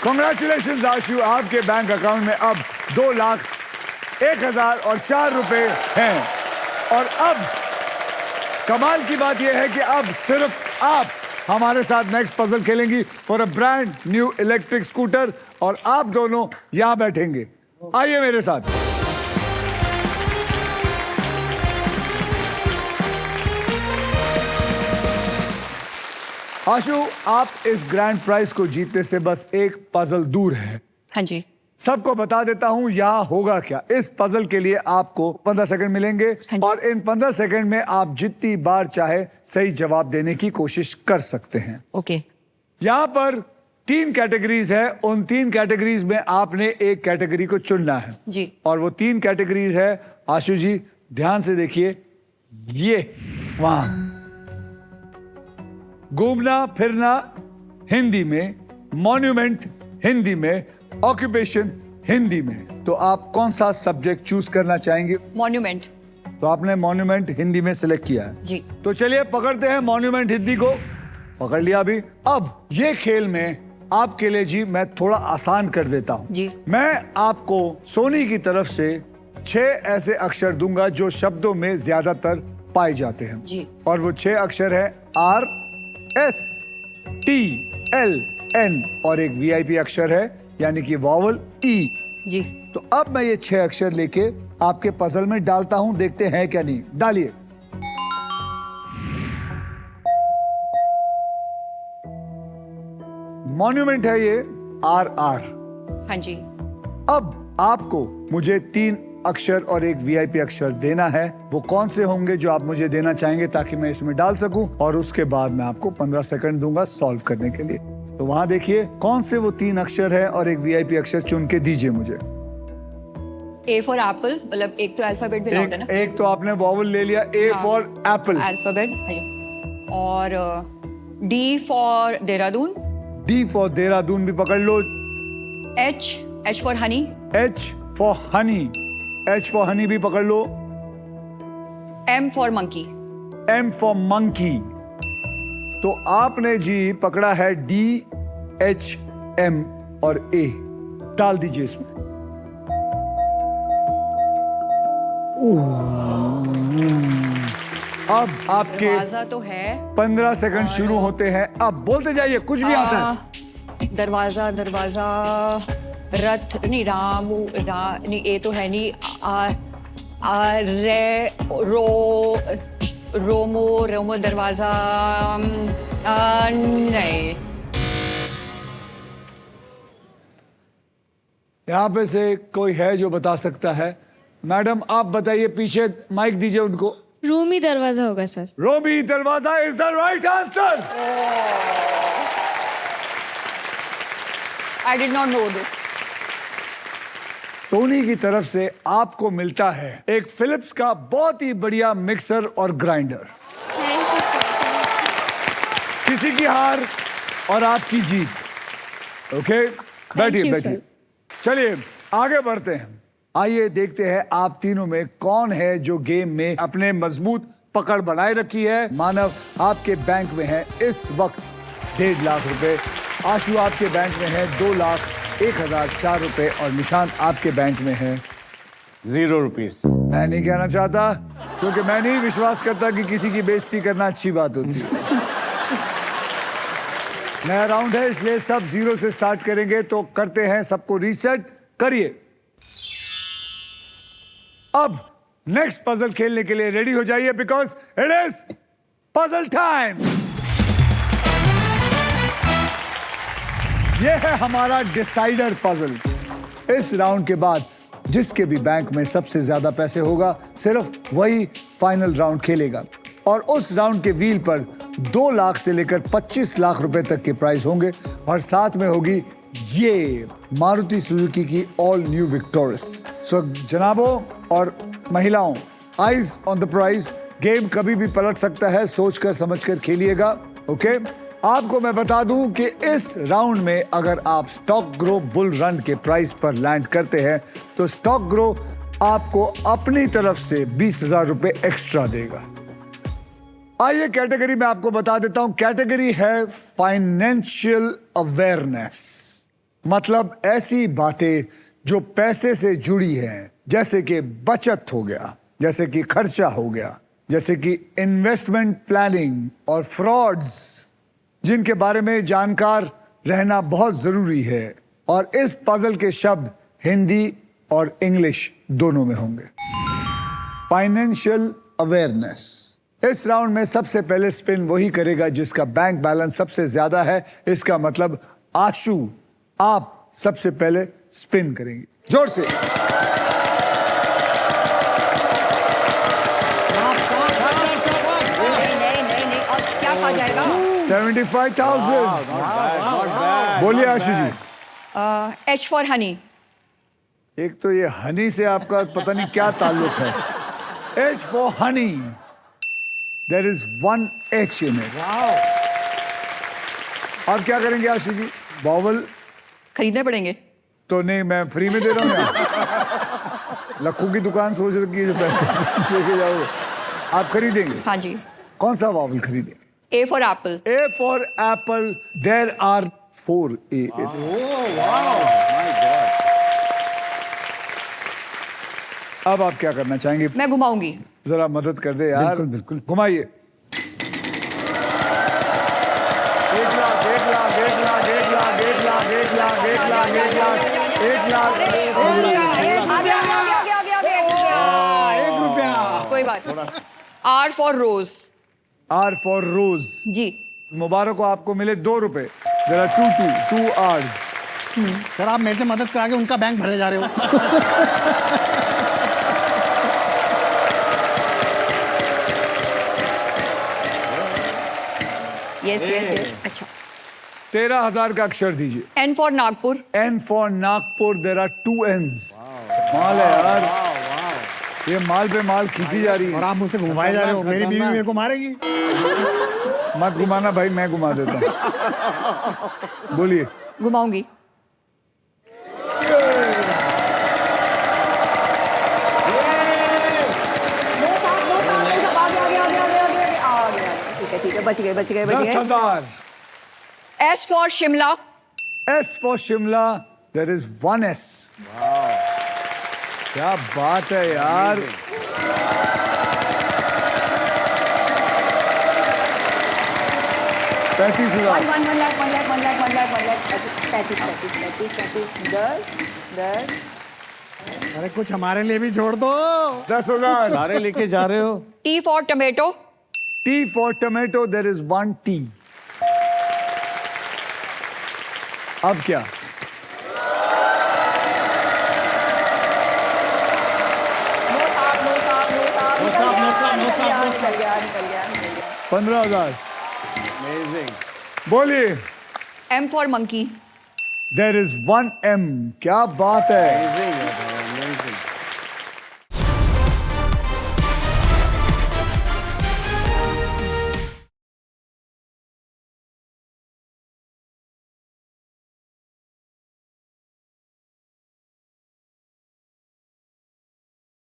Congratulations आशु, आपके bank account में अब 2,01,004 रुपए हैं। और अब कमाल की बात यह है कि अब सिर्फ आप हमारे साथ नेक्स्ट पजल खेलेंगी for a brand new electric scooter, और आप दोनों यहां बैठेंगे। आइए मेरे साथ। आशु, आप इस ग्रैंड प्राइज को जीतने से बस एक पजल दूर है। हाँ जी। सबको बता देता हूं यहाँ होगा क्या। इस पजल के लिए आपको 15 सेकंड मिलेंगे, हाँ, और इन 15 सेकंड में आप जितनी बार चाहे सही जवाब देने की कोशिश कर सकते हैं। ओके। यहाँ पर 3 कैटेगरीज है, उन 3 कैटेगरीज में आपने एक कैटेगरी को चुनना है जी। और वो 3 कैटेगरीज है, आशु जी ध्यान से देखिए, ये वहां घूमना फिरना हिंदी में, मॉन्यूमेंट हिंदी में, ऑक्यूपेशन हिंदी में। तो आप कौन सा सब्जेक्ट चूज करना चाहेंगे? मॉन्यूमेंट। तो आपने मॉन्यूमेंट हिंदी में सिलेक्ट किया है जी। तो चलिए पकड़ते हैं मॉन्यूमेंट हिंदी को। पकड़ लिया अभी। अब ये खेल में आपके लिए जी मैं थोड़ा आसान कर देता हूं जी। मैं आपको सोनी की तरफ से 6 ऐसे अक्षर दूंगा जो शब्दों में ज्यादातर पाए जाते हैं जी। और वो 6 अक्षर है RSTLN और एक VIP अक्षर है यानी कि वॉवल E। जी। तो अब मैं ये 6 अक्षर लेके आपके पजल में डालता हूं, देखते हैं क्या नहीं। डालिए। मॉन्यूमेंट है ये RR। हाँ जी। अब आपको मुझे 3 अक्षर और एक VIP अक्षर देना है। वो कौन से होंगे जो आप मुझे देना चाहेंगे ताकि मैं इसमें डाल सकूं, और उसके बाद मैं आपको 15 सेकंड दूंगा सॉल्व करने के लिए। तो वहां देखिए कौन से वो 3 अक्षर है और एक VIP अक्षर चुन के दीजिए मुझे। A फॉर एप्पल, मतलब एक तो अल्फाबेट भी लाउड है ना। एक तो आपने वॉवल ले लिया, A फॉर एप्पल। अल्फाबेट। और D for Dehradun. D for Dehradun भी पकड़ लो। H for Honey. H for Honey. H for Honey भी पकड़ लो। M for monkey. M for monkey. तो आपने जी पकड़ा है DHM और A। डाल दीजिए इसमें। अब आपके दरवाजा तो है। 15 सेकंड शुरू होते हैं। अब बोलते जाइए, कुछ भी आता है। दरवाजा, दरवाजा, रथ नहीं, नहीं, ए तो है नहीं। रोमो दरवाजा, नहीं। यहाँ पे से कोई है जो बता सकता है? मैडम आप बताइए, पीछे माइक दीजिए उनको। रूमी दरवाजा होगा sir. Rumi Darwaza is the right answer. I did not know this. Sony की तरफ से आपको मिलता है एक फिलिप्स का बहुत ही बढ़िया मिक्सर और ग्राइंडर। किसी की हार और आपकी जीत। ओके, बैठिए बैठिए। चलिए आगे बढ़ते हैं। आइए देखते हैं आप तीनों में कौन है जो गेम में अपने मजबूत पकड़ बनाए रखी है। मानव आपके बैंक में है इस वक्त 1.5 लाख रुपए, आशु आपके बैंक में है 2,01,004 रुपए, और निशांत आपके बैंक में है 0 रुपीस। मैं नहीं कहना चाहता क्योंकि मैं नहीं विश्वास करता कि किसी की बेइज्जती करना अच्छी बात होती है। नया राउंड है इसलिए सब 0 से स्टार्ट करेंगे, तो करते हैं, सबको रीसेट करिए। अब नेक्स्ट पजल खेलने के लिए रेडी हो जाइए, because it is puzzle time. यह है हमारा डिसाइडर पजल। इस राउंड के बाद जिसके भी बैंक में सबसे ज्यादा पैसे होगा सिर्फ वही फाइनल राउंड खेलेगा, और उस राउंड के व्हील पर 2 लाख से लेकर 25 लाख रुपए तक के प्राइस होंगे, और साथ में होगी ये मारुति सुजुकी की ऑल न्यू विक्टोरियस। सो जनाबों और महिलाओं, eyes on the prize. Game कभी भी पलट सकता है, सोचकर समझकर खेलिएगा। ओके, आपको मैं बता दूं कि इस राउंड में अगर आप स्टॉक ग्रो बुल रन के प्राइस पर लैंड करते हैं तो स्टॉक ग्रो आपको अपनी तरफ से 20,000 रुपए एक्स्ट्रा देगा। आइए कैटेगरी में आपको बता देता हूं। कैटेगरी है फाइनेंशियल अवेयरनेस। मतलब ऐसी बातें जो पैसे से जुड़ी हैं, जैसे कि बचत हो गया, जैसे कि खर्चा हो गया, जैसे कि इन्वेस्टमेंट प्लानिंग और फ्रॉड्स, जिनके बारे में जानकार रहना बहुत जरूरी है। और इस पजल के शब्द हिंदी और इंग्लिश दोनों में होंगे। Financial awareness. इस राउंड में सबसे पहले स्पिन वही करेगा जिसका बैंक बैलेंस सबसे ज्यादा है। इसका मतलब आशु, आप सबसे पहले स्पिन करेंगे। जोर से। नहीं और क्या कहा जाएगा? 75,000। बोलिए आशु जी। H for Honey. एक तो ये हनी से आपका पता नहीं क्या ताल्लुक है। H for honey. There is one H in it. अब क्या करेंगे आशु जी? बॉवल खरीदने पड़ेंगे। तो नहीं, मैं फ्री में दे रहा हूँ यार। लक्कू की दुकान सोच रखी है जो पैसे लेके जाओगे। आप खरीदेंगे? हाँ जी। कौन सा बॉवल खरीदेंगे? A for Apple. A for apple. There are 4 A in it. अब आप क्या करना चाहेंगे? मैं घुमाऊंगी। जरा मदद कर दे यार। बिल्कुल, बिल्कुल। घुमाइए। 1 लाख, 1 लाख, 1 लाख, 1 लाख, 1 लाख, 1 लाख, 1 लाख, 1 लाख, 1 लाख। एक रुपया। कोई बात नहीं। R for rose. R for rose. जी। मुबारक हो, आपको मिले 2 रुपए। There are two R's. Sir आप मेरे से मदद करा के उनका बैंक भरे जा रहे हो। यस। अच्छा। 13,000 का अक्षर दीजिए। N for Nagpur. N for Nagpur. There are 2 N's. माल है यार। ये माल पे माल खींची जा रही और है। आप मुझसे घुमाए जा रहे हो। मेरी बीवी मेरे को मारेगी। मत घुमाना भाई, मैं घुमा देता हूँ। बोलिए। घुमाऊंगी। ठीक है बच गए 10,000। S for Shimla. S for Shimla. There is 1 S. क्या बात है यार। पैंतीस हजार। 1 लाख 10। अरे कुछ हमारे लिए भी छोड़ दो। 10,000। सारे लेके जा रहे हो। T for tomato. T for tomato. There is 1 T. अब क्या? निकल गया 15,000। Amazing. बोलिए। M for monkey. There is 1 M. क्या बात है।